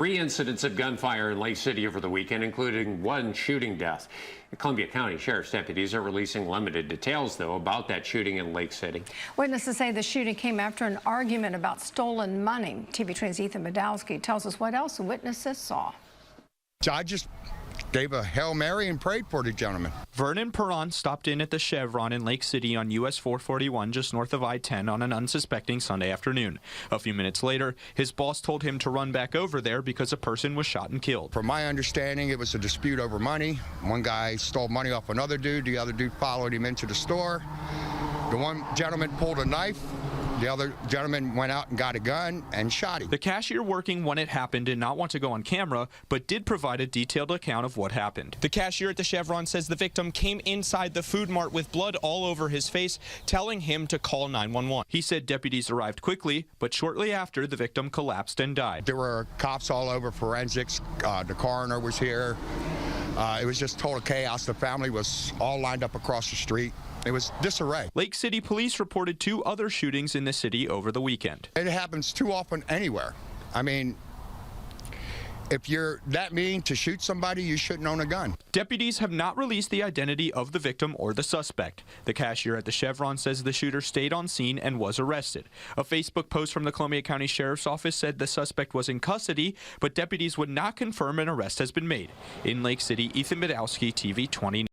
3 incidents of gunfire in Lake City over the weekend, including 1 shooting death. The Columbia County Sheriff's deputies are releasing limited details, though, about that shooting in Lake City. Witnesses say the shooting came after an argument about stolen money. TV3's Ethan Badowski tells us what else witnesses saw. I just gave a Hail Mary and prayed for the gentleman. Vernon Perron stopped in at the Chevron in Lake City on US-441 just north of I-10 on an unsuspecting Sunday afternoon. A few minutes later, his boss told him to run back over there because a person was shot and killed. From my understanding, it was a dispute over money. One guy stole money off another dude. The other dude followed him into the store. The one gentleman pulled a knife. The other gentleman went out and got a gun and shot him. The cashier working when it happened did not want to go on camera, but did provide a detailed account of what happened. The cashier at the Chevron says the victim came inside the food mart with blood all over his face, telling him to call 911. He said deputies arrived quickly, but shortly after, the victim collapsed and died. There were cops all over, forensics. The coroner was here. It was just total chaos. The family was all lined up across the street. It was disarray. Lake City police reported 2 other shootings in the city over the weekend. It happens too often anywhere. I mean, if you're that mean to shoot somebody, you shouldn't own a gun. Deputies have not released the identity of the victim or the suspect. The cashier at the Chevron says the shooter stayed on scene and was arrested. A Facebook post from the Columbia County Sheriff's Office said the suspect was in custody, but deputies would not confirm an arrest has been made. In Lake City, Ethan Badowski, TV 20.